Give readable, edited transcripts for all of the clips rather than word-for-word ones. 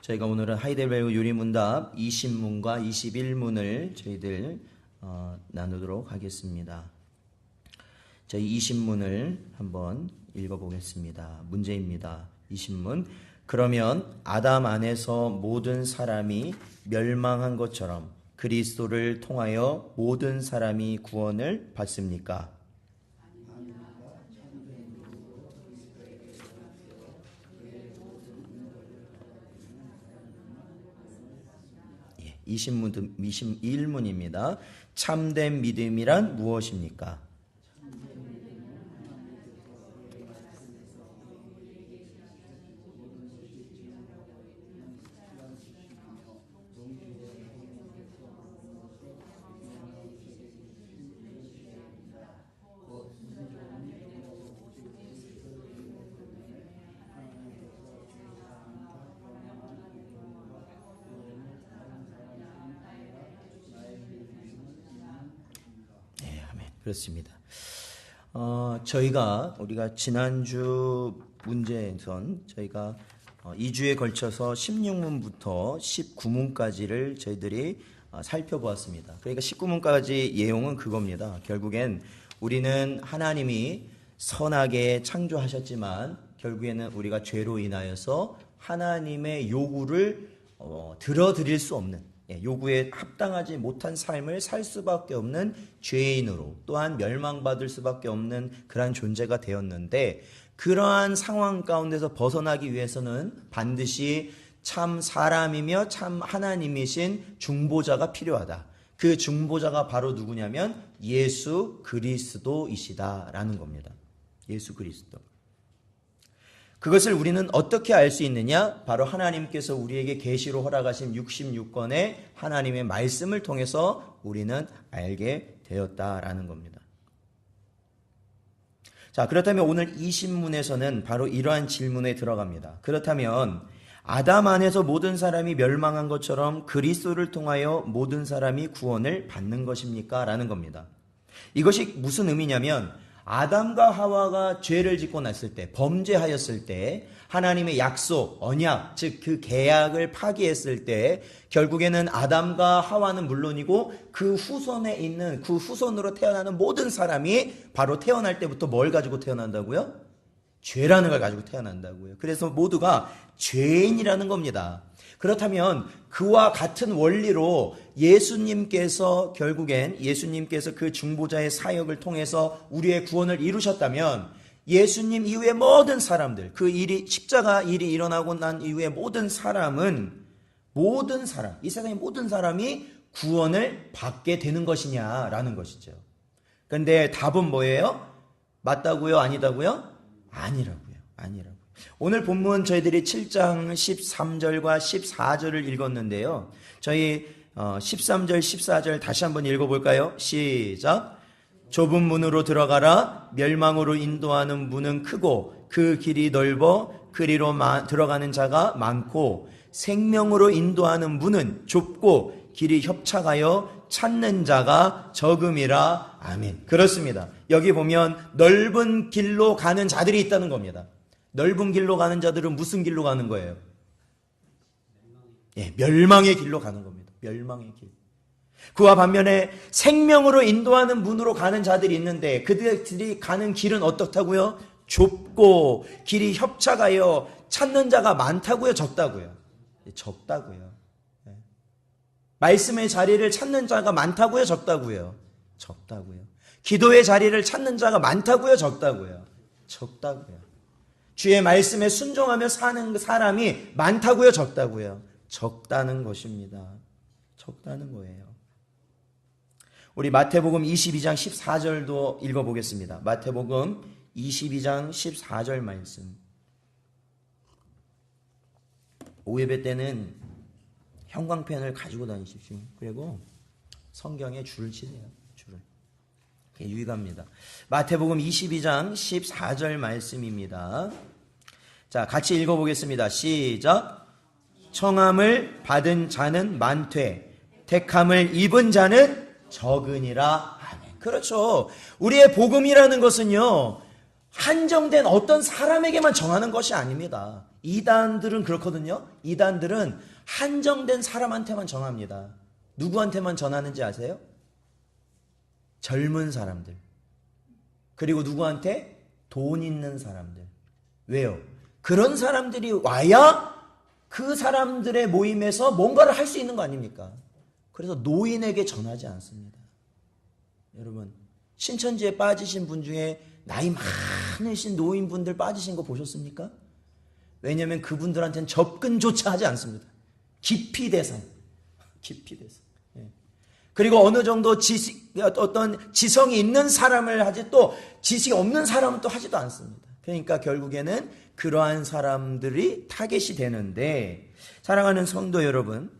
저희가 오늘은 하이델베르그 유리문답 20문과 21문을 저희들 나누도록 하겠습니다. 저희 20문을 한번 읽어보겠습니다. 문제입니다. 20문. 그러면 아담 안에서 모든 사람이 멸망한 것처럼 그리스도를 통하여 모든 사람이 구원을 받습니까? 21문입니다. 참된 믿음이란 무엇입니까? 그렇습니다. 우리가 지난주 문제에선 저희가 2주에 걸쳐서 16문부터 19문까지를 저희들이 살펴보았습니다. 그러니까 19문까지 내용은 그겁니다. 결국엔 우리는 하나님이 선하게 창조하셨지만 결국에는 우리가 죄로 인하여서 하나님의 요구를 들어드릴 수 없는, 요구에 합당하지 못한 삶을 살 수밖에 없는 죄인으로, 또한 멸망받을 수밖에 없는 그러한 존재가 되었는데, 그러한 상황 가운데서 벗어나기 위해서는 반드시 참 사람이며 참 하나님이신 중보자가 필요하다. 그 중보자가 바로 누구냐면 예수 그리스도이시다라는 겁니다. 예수 그리스도. 그것을 우리는 어떻게 알 수 있느냐? 바로 하나님께서 우리에게 계시로 허락하신 66권의 하나님의 말씀을 통해서 우리는 알게 되었다라는 겁니다. 자, 그렇다면 오늘 이 신문에서는 바로 이러한 질문에 들어갑니다. 그렇다면 아담 안에서 모든 사람이 멸망한 것처럼 그리스도를 통하여 모든 사람이 구원을 받는 것입니까? 라는 겁니다. 이것이 무슨 의미냐면 아담과 하와가 죄를 짓고 났을 때, 범죄하였을 때 하나님의 약속, 언약, 즉 그 계약을 파기했을 때 결국에는 아담과 하와는 물론이고 그 후손에 있는, 그 후손으로 태어나는 모든 사람이 바로 태어날 때부터 뭘 가지고 태어난다고요? 죄라는 걸 가지고 태어난다고요. 그래서 모두가 죄인이라는 겁니다. 그렇다면 그와 같은 원리로 예수님께서 결국엔 예수님께서 그 중보자의 사역을 통해서 우리의 구원을 이루셨다면 예수님 이후의 모든 사람들, 그 일이, 십자가 일이 일어나고 난 이후의 모든 사람은, 모든 사람, 이 세상의 모든 사람이 구원을 받게 되는 것이냐라는 것이죠. 그런데 답은 뭐예요? 맞다고요? 아니다고요? 아니라고요. 아니라고요. 오늘 본문 저희들이 7장 13절과 14절을 읽었는데요. 저희 13절, 14절 다시 한번 읽어볼까요? 시작. 좁은 문으로 들어가라. 멸망으로 인도하는 문은 크고 그 길이 넓어 그리로 들어가는 자가 많고 생명으로 인도하는 문은 좁고 길이 협착하여 찾는 자가 적음이라. 아멘. 그렇습니다. 여기 보면 넓은 길로 가는 자들이 있다는 겁니다. 넓은 길로 가는 자들은 무슨 길로 가는 거예요? 멸망의 길로 가는 겁니다. 멸망의 길. 그와 반면에 생명으로 인도하는 문으로 가는 자들이 있는데 그들이 가는 길은 어떻다고요? 좁고 길이 협착하여 찾는 자가 많다고요? 적다고요? 적다고요. 말씀의 자리를 찾는 자가 많다고요? 적다고요? 적다고요. 기도의 자리를 찾는 자가 많다고요? 적다고요? 적다고요. 주의 말씀에 순종하며 사는 사람이 많다고요? 적다고요? 적다는 것입니다. 적다는 거예요. 우리 마태복음 22장 14절도 읽어보겠습니다. 마태복음 22장 14절 말씀. 오예배 때는 형광펜을 가지고 다니십시오. 그리고 성경에 줄을 치세요. 줄을. 유익합니다. 마태복음 22장 14절 말씀입니다. 자, 같이 읽어보겠습니다. 시작. 청함을 받은 자는 많되 택함을 입은 자는 적으니라. 아멘. 그렇죠. 우리의 복음이라는 것은요, 한정된 어떤 사람에게만 정하는 것이 아닙니다. 이단들은 그렇거든요. 이단들은 한정된 사람한테만 전합니다. 누구한테만 전하는지 아세요? 젊은 사람들. 그리고 누구한테? 돈 있는 사람들. 왜요? 그런 사람들이 와야 그 사람들의 모임에서 뭔가를 할 수 있는 거 아닙니까? 그래서 노인에게 전하지 않습니다. 여러분, 신천지에 빠지신 분 중에 나이 많으신 노인분들 빠지신 거 보셨습니까? 왜냐하면 그분들한테는 접근조차 하지 않습니다. 기피 대상. 그리고 어느 정도 어떤 지성이 있는 사람을 하지 또 지식이 없는 사람은 또 하지도 않습니다. 그러니까 결국에는 그러한 사람들이 타겟이 되는데, 사랑하는 성도 여러분,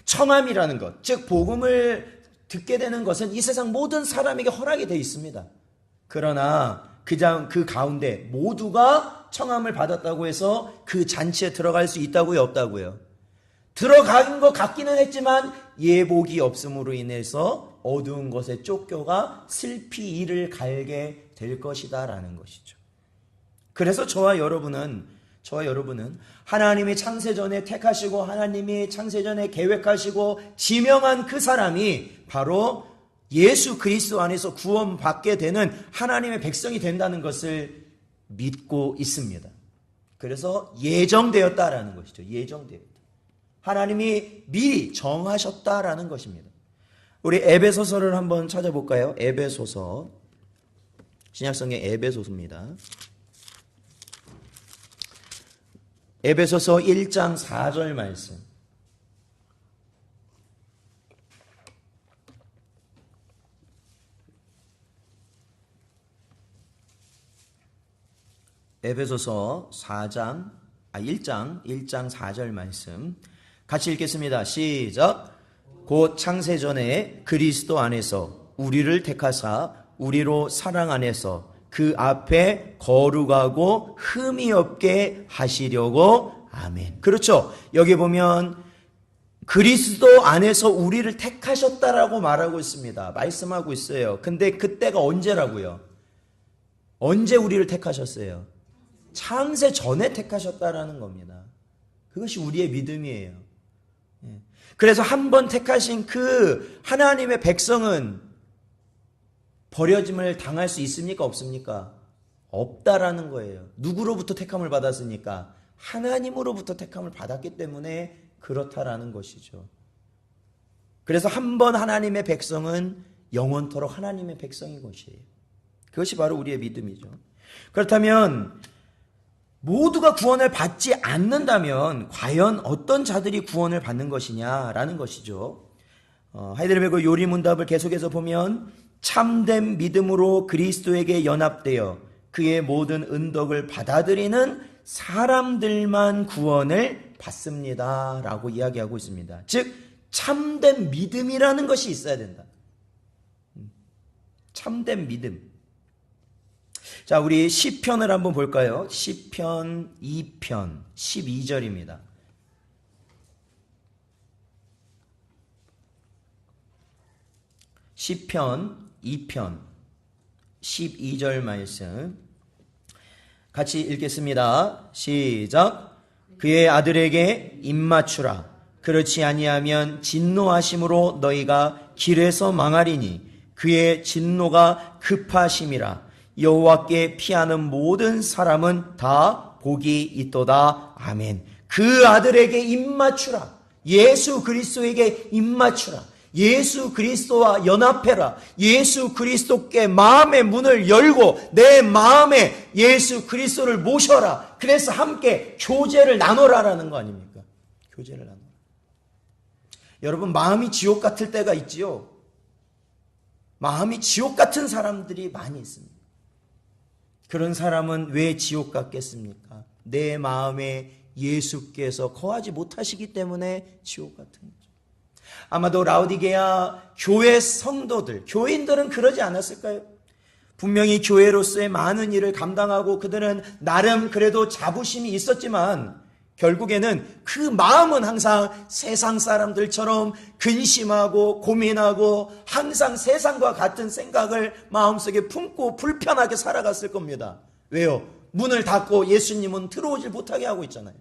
청함이라는 것, 즉 복음을 듣게 되는 것은 이 세상 모든 사람에게 허락이 되어 있습니다. 그러나 그 가운데 모두가 청함을 받았다고 해서 그 잔치에 들어갈 수 있다고요? 없다고요? 들어간 것 같기는 했지만 예복이 없음으로 인해서 어두운 것에 쫓겨가 슬피 이를 갈게 될 것이다 라는 것이죠. 그래서 저와 여러분은 하나님이 창세전에 택하시고 하나님이 창세전에 계획하시고 지명한 그 사람이 바로 예수 그리스도 안에서 구원받게 되는 하나님의 백성이 된다는 것을 믿고 있습니다. 그래서 예정되었다라는 것이죠. 예정되었다. 하나님이 미리 정하셨다라는 것입니다. 우리 에베소서를 한번 찾아볼까요? 에베소서. 신약성경 에베소서입니다. 에베소서 1장 4절 말씀. 에베소서 1장 4절 말씀 같이 읽겠습니다. 시작. 곧 창세전에 그리스도 안에서 우리를 택하사 우리로 사랑 안에서 그 앞에 거룩하고 흠이 없게 하시려고. 아멘. 그렇죠. 여기 보면 그리스도 안에서 우리를 택하셨다라고 말하고 있습니다. 말씀하고 있어요. 근데 그때가 언제라고요? 언제 우리를 택하셨어요? 창세 전에 택하셨다라는 겁니다. 그것이 우리의 믿음이에요. 그래서 한 번 택하신 그 하나님의 백성은 버려짐을 당할 수 있습니까? 없습니까? 없다라는 거예요. 누구로부터 택함을 받았습니까? 하나님으로부터 택함을 받았기 때문에 그렇다라는 것이죠. 그래서 한 번 하나님의 백성은 영원토록 하나님의 백성인 것이에요. 그것이 바로 우리의 믿음이죠. 그렇다면 모두가 구원을 받지 않는다면 과연 어떤 자들이 구원을 받는 것이냐라는 것이죠. 하이델베르그 요리문답을 계속해서 보면 참된 믿음으로 그리스도에게 연합되어 그의 모든 은덕을 받아들이는 사람들만 구원을 받습니다 라고 이야기하고 있습니다. 즉 참된 믿음이라는 것이 있어야 된다. 참된 믿음. 자, 우리 시편을 한번 볼까요? 시편 2편 12절입니다. 시편 2편 12절 말씀 같이 읽겠습니다. 시작. 그의 아들에게 입맞추라. 그렇지 아니하면 진노하심으로 너희가 길에서 망하리니 그의 진노가 급하심이라. 여호와께 피하는 모든 사람은 다 복이 있도다. 아멘. 그 아들에게 입맞추라. 예수 그리스도에게 입맞추라. 예수 그리스도와 연합해라. 예수 그리스도께 마음의 문을 열고 내 마음에 예수 그리스도를 모셔라. 그래서 함께 교제를 나눠라라는 거 아닙니까? 교제를 나눠라. 여러분, 마음이 지옥 같을 때가 있지요. 마음이 지옥 같은 사람들이 많이 있습니다. 그런 사람은 왜 지옥 같겠습니까? 내 마음에 예수께서 거하지 못하시기 때문에 지옥 같은 거죠. 아마도 라오디게아 교회 성도들, 교인들은 그러지 않았을까요? 분명히 교회로서의 많은 일을 감당하고 그들은 나름 그래도 자부심이 있었지만 결국에는 그 마음은 항상 세상 사람들처럼 근심하고 고민하고 항상 세상과 같은 생각을 마음속에 품고 불편하게 살아갔을 겁니다. 왜요? 문을 닫고 예수님은 들어오질 못하게 하고 있잖아요.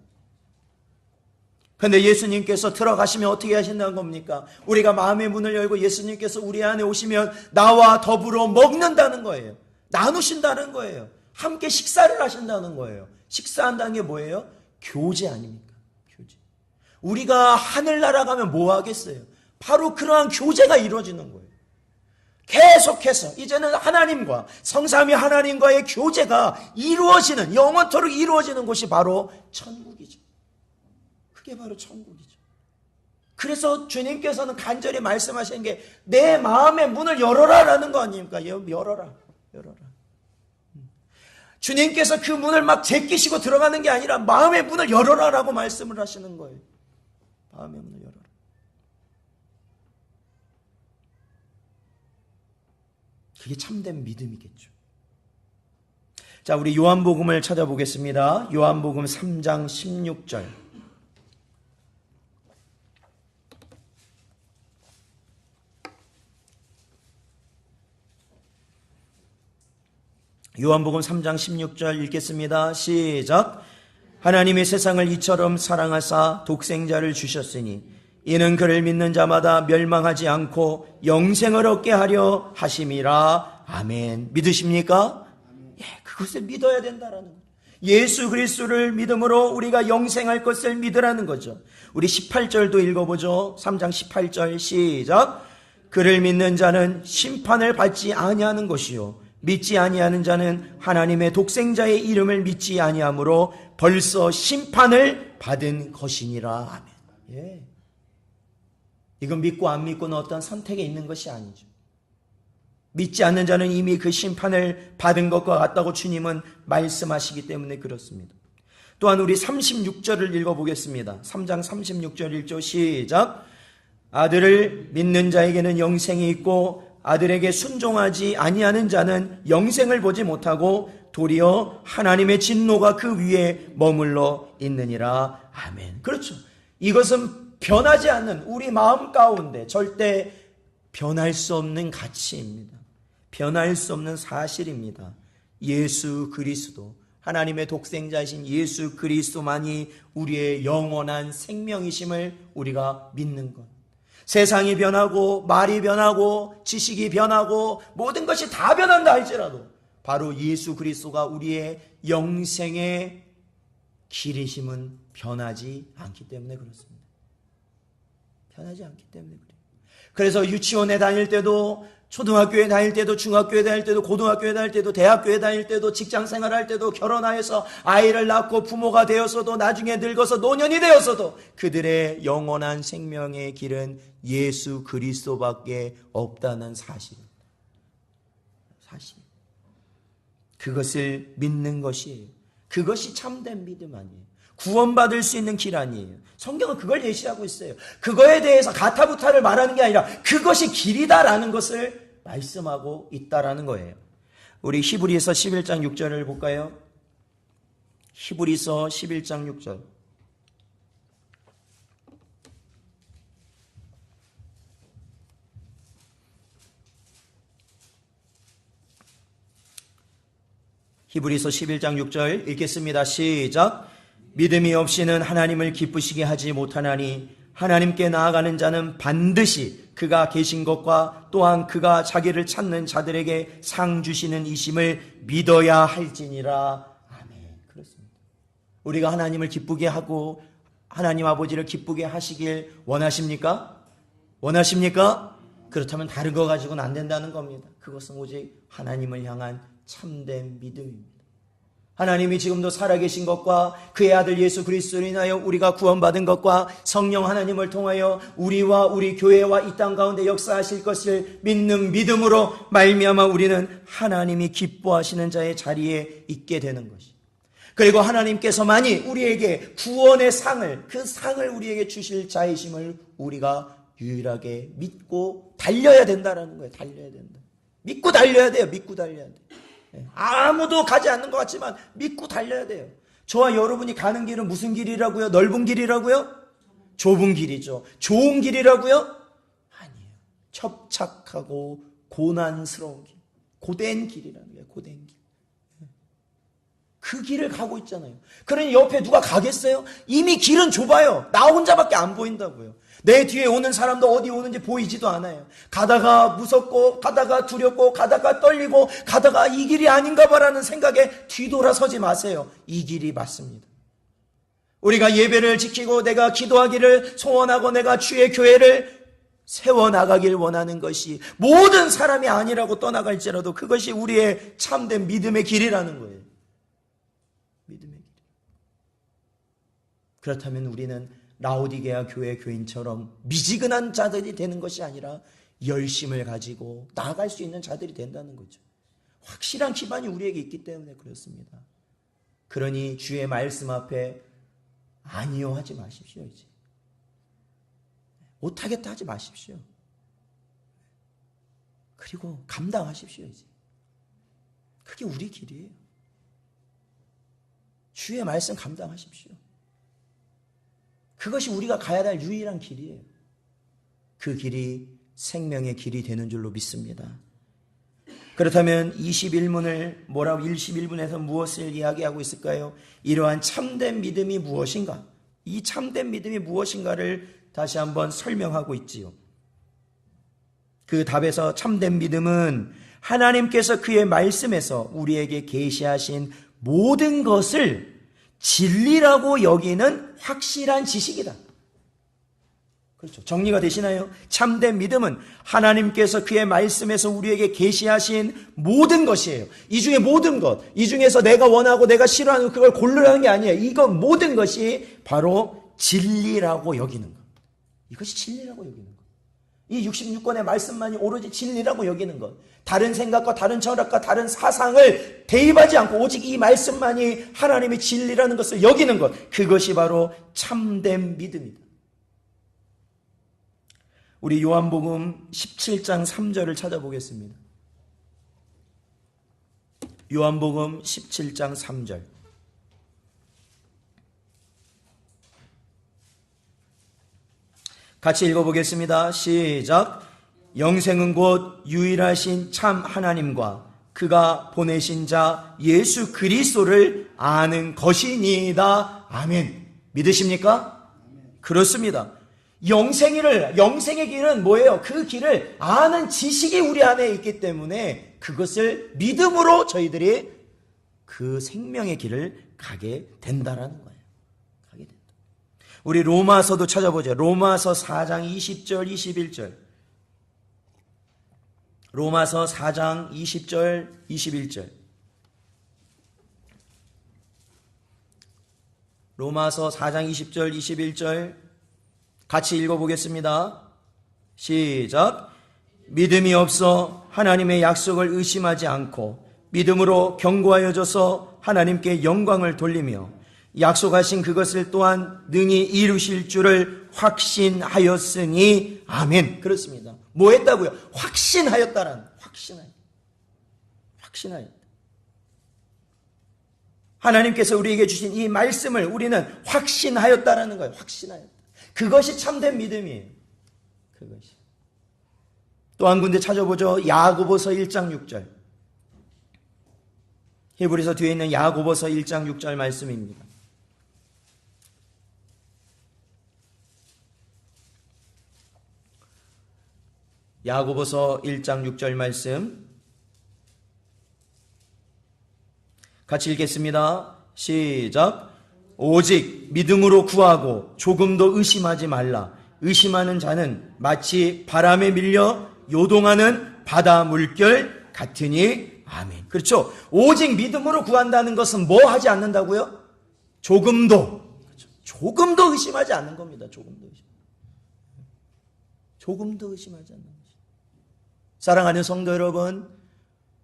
그런데 예수님께서 들어가시면 어떻게 하신다는 겁니까? 우리가 마음의 문을 열고 예수님께서 우리 안에 오시면 나와 더불어 먹는다는 거예요. 나누신다는 거예요. 함께 식사를 하신다는 거예요. 식사한다는 게 뭐예요? 교제 아닙니까? 교제. 우리가 하늘나라 가면 뭐 하겠어요? 바로 그러한 교제가 이루어지는 거예요. 계속해서 이제는 하나님과 성삼위 하나님과의 교제가 이루어지는, 영원토록 이루어지는 곳이 바로 천국이죠. 그게 바로 천국이죠. 그래서 주님께서는 간절히 말씀하시는 게 내 마음의 문을 열어라라는 거 아닙니까? 열어라. 주님께서 그 문을 막 제끼시고 들어가는 게 아니라 마음의 문을 열어라라고 말씀을 하시는 거예요. 마음의 문을 열어라. 그게 참된 믿음이겠죠. 자, 우리 요한복음을 찾아보겠습니다. 요한복음 3장 16절. 요한복음 3장 16절 읽겠습니다. 시작. 하나님이 세상을 이처럼 사랑하사 독생자를 주셨으니 이는 그를 믿는 자마다 멸망하지 않고 영생을 얻게 하려 하심이라. 아멘. 믿으십니까? 예, 그것을 믿어야 된다라는 거예요. 예수 그리스도를 믿음으로 우리가 영생할 것을 믿으라는 거죠. 우리 18절도 읽어보죠. 3장 18절 시작. 그를 믿는 자는 심판을 받지 아니하는 것이요 믿지 아니하는 자는 하나님의 독생자의 이름을 믿지 아니하므로 벌써 심판을 받은 것이니라. 아멘. 예. 이건 믿고 안 믿고는 어떤 선택에 있는 것이 아니죠. 믿지 않는 자는 이미 그 심판을 받은 것과 같다고 주님은 말씀하시기 때문에 그렇습니다. 또한 우리 36절을 읽어보겠습니다. 3장 36절 1조 시작. 아들을 믿는 자에게는 영생이 있고 아들에게 순종하지 아니하는 자는 영생을 보지 못하고 도리어 하나님의 진노가 그 위에 머물러 있느니라. 아멘. 그렇죠. 이것은 변하지 않는 우리 마음 가운데 절대 변할 수 없는 가치입니다. 변할 수 없는 사실입니다. 예수 그리스도, 하나님의 독생자이신 예수 그리스도만이 우리의 영원한 생명이심을 우리가 믿는 것. 세상이 변하고 말이 변하고 지식이 변하고 모든 것이 다 변한다 할지라도 바로 예수 그리스도가 우리의 영생의 길이심은 변하지 않기 때문에 그렇습니다. 변하지 않기 때문에 그래요. 그래서 유치원에 다닐 때도, 초등학교에 다닐 때도, 중학교에 다닐 때도, 고등학교에 다닐 때도, 대학교에 다닐 때도, 직장생활할 때도, 결혼하여서 아이를 낳고 부모가 되어서도, 나중에 늙어서 노년이 되어서도 그들의 영원한 생명의 길은 예수 그리스도밖에 없다는 사실입니다. 사실. 그것을 믿는 것이에요. 그것이 참된 믿음 아니에요. 구원받을 수 있는 길 아니에요. 성경은 그걸 예시하고 있어요. 그거에 대해서 가타부타를 말하는 게 아니라 그것이 길이다라는 것을 말씀하고 있다라는 거예요. 우리 히브리서 11장 6절을 볼까요? 히브리서 11장 6절. 히브리서 11장 6절 읽겠습니다. 시작. 믿음이 없이는 하나님을 기쁘시게 하지 못하나니 하나님께 나아가는 자는 반드시 그가 계신 것과 또한 그가 자기를 찾는 자들에게 상 주시는 이심을 믿어야 할지니라. 아멘. 그렇습니다. 우리가 하나님을 기쁘게 하고 하나님 아버지를 기쁘게 하시길 원하십니까? 원하십니까? 그렇다면 다른 거 가지고는 안 된다는 겁니다. 그것은 오직 하나님을 향한 참된 믿음입니다. 하나님이 지금도 살아계신 것과 그의 아들 예수 그리스도로 인하여 우리가 구원받은 것과 성령 하나님을 통하여 우리와 우리 교회와 이 땅 가운데 역사하실 것을 믿는 믿음으로 말미암아 우리는 하나님이 기뻐하시는 자의 자리에 있게 되는 것이. 그리고 하나님께서만이 우리에게 구원의 상을, 그 상을 우리에게 주실 자이심을 우리가 유일하게 믿고 달려야 된다라는 거예요. 달려야 된다. 믿고 달려야 돼요. 믿고 달려야 돼요. 아무도 가지 않는 것 같지만 믿고 달려야 돼요. 저와 여러분이 가는 길은 무슨 길이라고요? 넓은 길이라고요? 좁은 길이죠. 좋은 길이라고요? 아니에요. 첩착하고 고난스러운 길, 고된 길이라는 거예요. 고된 길. 그 길을 가고 있잖아요. 그러니 옆에 누가 가겠어요? 이미 길은 좁아요. 나 혼자밖에 안 보인다고요. 내 뒤에 오는 사람도 어디 오는지 보이지도 않아요. 가다가 무섭고, 가다가 두렵고, 가다가 떨리고, 가다가 이 길이 아닌가 봐라는 생각에 뒤돌아서지 마세요. 이 길이 맞습니다. 우리가 예배를 지키고 내가 기도하기를 소원하고 내가 주의 교회를 세워나가길 원하는 것이 모든 사람이 아니라고 떠나갈지라도 그것이 우리의 참된 믿음의 길이라는 거예요. 믿음의 길. 그렇다면 우리는 라오디게아 교회 교인처럼 미지근한 자들이 되는 것이 아니라 열심을 가지고 나아갈 수 있는 자들이 된다는 거죠. 확실한 기반이 우리에게 있기 때문에 그렇습니다. 그러니 주의 말씀 앞에 아니요 하지 마십시오. 이제 못하겠다 하지 마십시오. 그리고 감당하십시오. 이제 그게 우리 길이에요. 주의 말씀 감당하십시오. 그것이 우리가 가야 할 유일한 길이에요. 그 길이 생명의 길이 되는 줄로 믿습니다. 그렇다면 21분에서 무엇을 이야기하고 있을까요? 이러한 참된 믿음이 무엇인가? 이 참된 믿음이 무엇인가를 다시 한번 설명하고 있지요. 그 답에서 참된 믿음은 하나님께서 그의 말씀에서 우리에게 계시하신 모든 것을 진리라고 여기는 확실한 지식이다. 그렇죠. 정리가 되시나요? 참된 믿음은 하나님께서 그의 말씀에서 우리에게 계시하신 모든 것이에요. 이 중에 모든 것, 이 중에서 내가 원하고 내가 싫어하는 그걸 고르라는 게 아니에요. 이거 모든 것이 바로 진리라고 여기는 것. 이것이 진리라고 여기는 것. 이 66권의 말씀만이 오로지 진리라고 여기는 것. 다른 생각과 다른 철학과 다른 사상을 대입하지 않고 오직 이 말씀만이 하나님의 진리라는 것을 여기는 것. 그것이 바로 참된 믿음이다. 우리 요한복음 17장 3절을 찾아보겠습니다. 요한복음 17장 3절. 같이 읽어보겠습니다. 시작. 영생은 곧 유일하신 참 하나님과 그가 보내신 자 예수 그리스도를 아는 것이니이다. 아멘. 믿으십니까? 그렇습니다. 영생의 길은 뭐예요? 그 길을 아는 지식이 우리 안에 있기 때문에 그것을 믿음으로 저희들이 그 생명의 길을 가게 된다라는 거예요. 가게 된다. 우리 로마서도 찾아보죠. 로마서 4장 20절 21절. 로마서 4장 20절 21절. 로마서 4장 20절 21절 같이 읽어보겠습니다. 시작. 믿음이 없어 하나님의 약속을 의심하지 않고 믿음으로 견고하여져서 하나님께 영광을 돌리며 약속하신 그것을 또한 능히 이루실 줄을 확신하였으니 아멘. 그렇습니다. 뭐 했다고요? 확신하였다라는 확신하였다. 하나님께서 우리에게 주신 이 말씀을 우리는 확신하였다라는 거예요. 확신하였다. 그것이 참된 믿음이에요. 그것이. 또 한 군데 찾아보죠. 야고보서 1장 6절. 히브리서 뒤에 있는 야고보서 1장 6절 말씀입니다. 야고보서 1장 6절 말씀 같이 읽겠습니다. 시작. 오직 믿음으로 구하고 조금도 의심하지 말라. 의심하는 자는 마치 바람에 밀려 요동하는 바다 물결 같으니 아멘. 그렇죠. 오직 믿음으로 구한다는 것은 뭐 하지 않는다고요? 조금도 의심하지 않는 겁니다. 조금도 의심하지 않는 것입니다. 사랑하는 성도 여러분,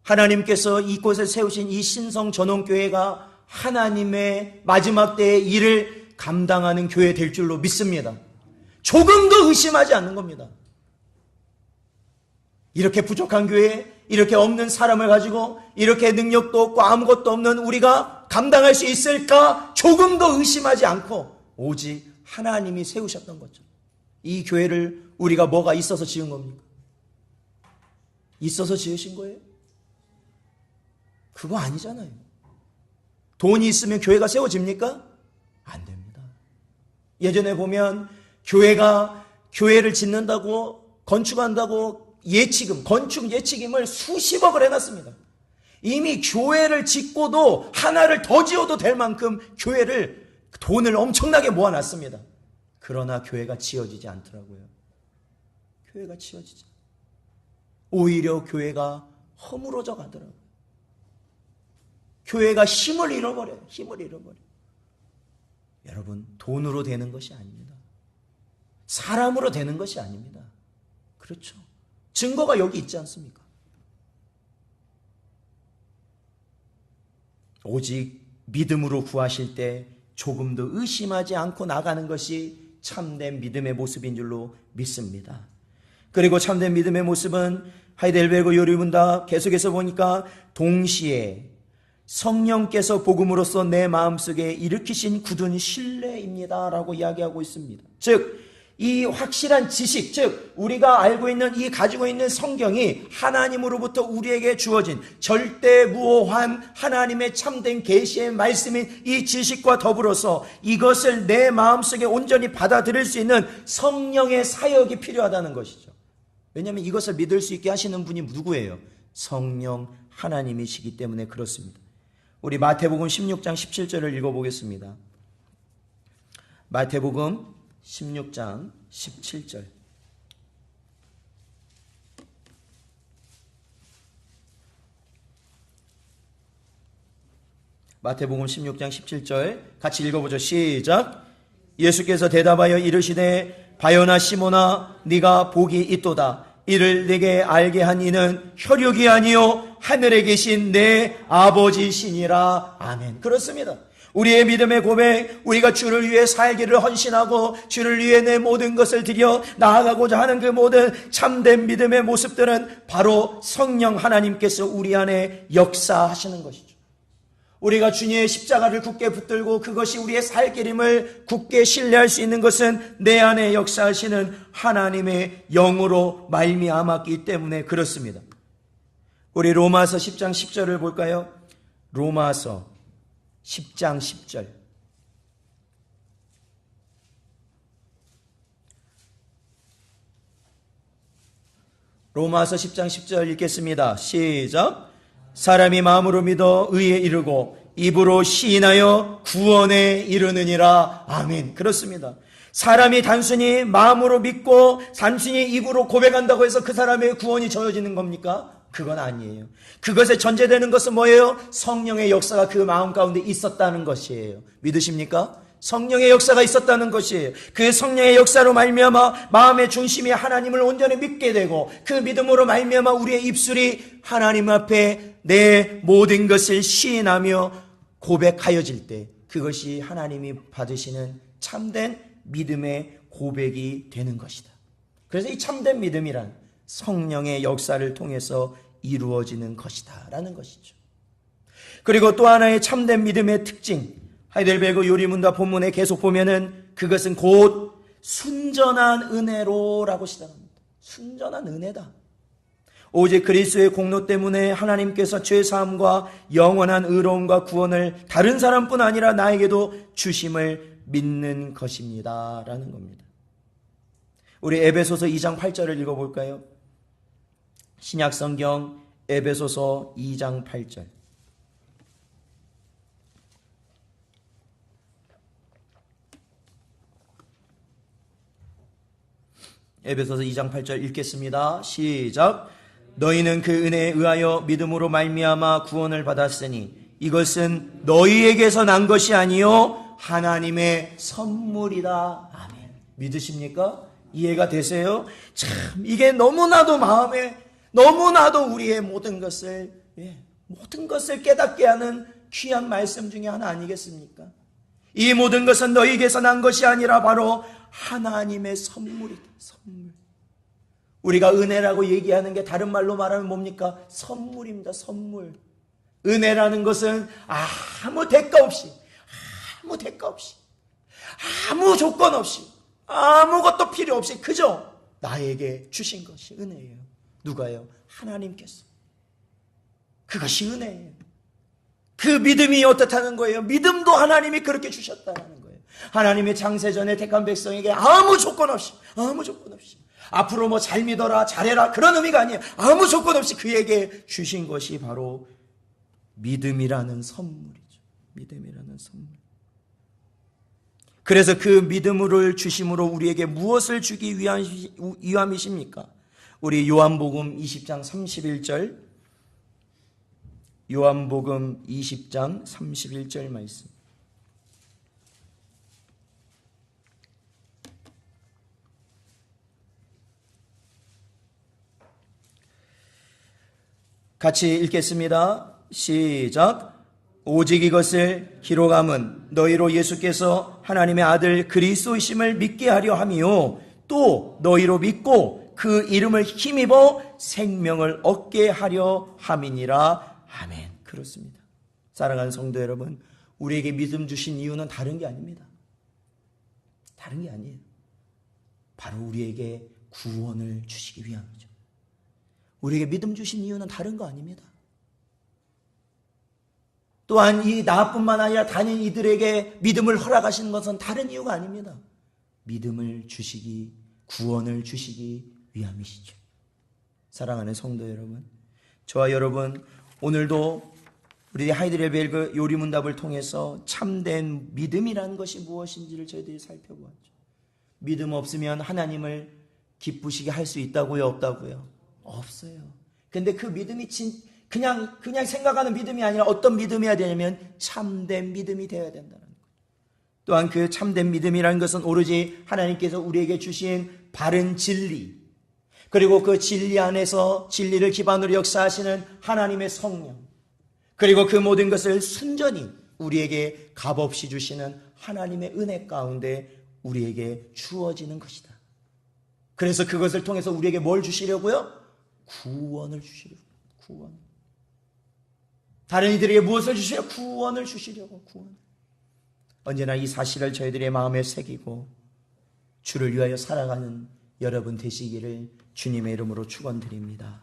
하나님께서 이곳에 세우신 이 신성 전원교회가 하나님의 마지막 때의 일을 감당하는 교회 될 줄로 믿습니다. 조금도 의심하지 않는 겁니다. 이렇게 부족한 교회, 이렇게 없는 사람을 가지고 이렇게 능력도 없고 아무것도 없는 우리가 감당할 수 있을까? 조금도 의심하지 않고 오직 하나님이 세우셨던 거죠. 이 교회를 우리가 뭐가 있어서 지은 겁니까? 있어서 지으신 거예요? 그거 아니잖아요. 돈이 있으면 교회가 세워집니까? 안 됩니다. 예전에 보면 교회를 짓는다고 건축한다고 건축 예치금을 수십억을 해놨습니다. 이미 교회를 짓고도 하나를 더 지어도 될 만큼 돈을 엄청나게 모아놨습니다. 그러나 교회가 지어지지 않더라고요. 교회가 지어지지 않아요. 오히려 교회가 허물어져 가더라고요. 교회가 힘을 잃어버려요. 여러분, 돈으로 되는 것이 아닙니다. 사람으로 되는 것이 아닙니다. 그렇죠. 증거가 여기 있지 않습니까? 오직 믿음으로 구하실 때 조금도 의심하지 않고 나가는 것이 참된 믿음의 모습인 줄로 믿습니다. 그리고 참된 믿음의 모습은 하이델베르그 요리문답 계속해서 보니까 동시에 성령께서 복음으로써 내 마음속에 일으키신 굳은 신뢰입니다 라고 이야기하고 있습니다. 즉 이 확실한 지식, 즉 우리가 알고 있는 이 가지고 있는 성경이 하나님으로부터 우리에게 주어진 절대무오한 하나님의 참된 계시의 말씀인 이 지식과 더불어서 이것을 내 마음속에 온전히 받아들일 수 있는 성령의 사역이 필요하다는 것이죠. 왜냐하면 이것을 믿을 수 있게 하시는 분이 누구예요? 성령 하나님이시기 때문에 그렇습니다. 우리 마태복음 16장 17절을 읽어보겠습니다. 마태복음 16장 17절. 마태복음 16장 17절 같이 읽어보죠. 시작. 예수께서 대답하여 이르시되 바요나 시몬아 네가 복이 있도다. 이를 내게 알게 한 이는 혈육이 아니요 하늘에 계신 내 아버지시니라. 아멘. 그렇습니다. 우리의 믿음의 고백, 우리가 주를 위해 살기를 헌신하고 주를 위해 내 모든 것을 드려 나아가고자 하는 그 모든 참된 믿음의 모습들은 바로 성령 하나님께서 우리 안에 역사하시는 것이죠. 우리가 주님의 십자가를 굳게 붙들고 그것이 우리의 살 길임을 굳게 신뢰할 수 있는 것은 내 안에 역사하시는 하나님의 영으로 말미암았기 때문에 그렇습니다. 우리 로마서 10장 10절을 볼까요? 로마서 10장 10절. 로마서 10장 10절 읽겠습니다. 시작. 사람이 마음으로 믿어 의에 이르고 입으로 시인하여 구원에 이르느니라. 아멘. 그렇습니다. 사람이 단순히 마음으로 믿고 단순히 입으로 고백한다고 해서 그 사람의 구원이 저어지는 겁니까? 그건 아니에요. 그것에 전제되는 것은 뭐예요? 성령의 역사가 그 마음 가운데 있었다는 것이에요. 믿으십니까? 성령의 역사가 있었다는 것이에요. 그 성령의 역사로 말미암아 마음의 중심이 하나님을 온전히 믿게 되고 그 믿음으로 말미암아 우리의 입술이 하나님 앞에 내 모든 것을 시인하며 고백하여질 때 그것이 하나님이 받으시는 참된 믿음의 고백이 되는 것이다. 그래서 이 참된 믿음이란 성령의 역사를 통해서 이루어지는 것이다 라는 것이죠. 그리고 또 하나의 참된 믿음의 특징, 하이델베르그 요리문답 본문에 계속 보면은 그것은 곧 순전한 은혜로라고 시작합니다. 순전한 은혜다. 오직 그리스도의 공로 때문에 하나님께서 죄사함과 영원한 의로움과 구원을 다른 사람뿐 아니라 나에게도 주심을 믿는 것입니다 라는 겁니다. 우리 에베소서 2장 8절을 읽어볼까요? 신약성경 에베소서 2장 8절. 에베소서 2장 8절 읽겠습니다. 시작. 너희는 그 은혜에 의하여 믿음으로 말미암아 구원을 받았으니 이것은 너희에게서 난 것이 아니요 하나님의 선물이다. 아멘. 믿으십니까? 이해가 되세요? 참 이게 너무나도 마음에 너무나도 우리의 모든 것을 깨닫게 하는 귀한 말씀 중에 하나 아니겠습니까? 이 모든 것은 너희에게서 난 것이 아니라 바로 하나님의 선물이다. 선물. 우리가 은혜라고 얘기하는 게 다른 말로 말하면 뭡니까? 선물입니다. 선물. 은혜라는 것은 아무 대가 없이 아무 조건 없이 아무것도 필요 없이 그저 나에게 주신 것이 은혜예요. 누가요? 하나님께서. 그것이 은혜예요. 그 믿음이 어떻다는 거예요? 믿음도 하나님이 그렇게 주셨다는 거예요. 하나님의 창세전에 택한 백성에게 아무 조건 없이 앞으로 뭐 잘 믿어라, 잘해라, 그런 의미가 아니에요. 아무 조건 없이 그에게 주신 것이 바로 믿음이라는 선물이죠. 믿음이라는 선물. 그래서 그 믿음을 주심으로 우리에게 무엇을 주기 위함이십니까? 우리 요한복음 20장 31절, 요한복음 20장 31절 말씀. 같이 읽겠습니다. 시작. 오직 이것을 기록함은 너희로 예수께서 하나님의 아들 그리스도이심을 믿게 하려 함이요 또 너희로 믿고 그 이름을 힘입어 생명을 얻게 하려 함이니라. 아멘. 그렇습니다. 사랑하는 성도 여러분, 우리에게 믿음 주신 이유는 다른 게 아닙니다. 다른 게 아니에요. 바로 우리에게 구원을 주시기 위함이죠. 우리에게 믿음 주신 이유는 다른 거 아닙니다. 또한 이 나뿐만 아니라 다른 이들에게 믿음을 허락하시는 것은 다른 이유가 아닙니다. 믿음을 주시기, 구원을 주시기 위함이시죠. 사랑하는 성도 여러분, 저와 여러분, 오늘도 우리 하이델베르그 요리문답을 통해서 참된 믿음이라는 것이 무엇인지를 저희들이 살펴보았죠. 믿음 없으면 하나님을 기쁘시게 할 수 있다고요, 없다고요? 없어요. 근데 그 믿음이 그냥 생각하는 믿음이 아니라 어떤 믿음이어야 되냐면 참된 믿음이 되어야 된다는 거예요. 또한 그 참된 믿음이라는 것은 오로지 하나님께서 우리에게 주신 바른 진리, 그리고 그 진리 안에서 진리를 기반으로 역사하시는 하나님의 성령, 그리고 그 모든 것을 순전히 우리에게 값없이 주시는 하나님의 은혜 가운데 우리에게 주어지는 것이다. 그래서 그것을 통해서 우리에게 뭘 주시려고요? 구원을 주시려고. 구원. 다른 이들에게 무엇을 주시려고? 구원을 주시려고. 구원. 언제나 이 사실을 저희들의 마음에 새기고 주를 위하여 살아가는 여러분 되시기를 주님의 이름으로 축원드립니다.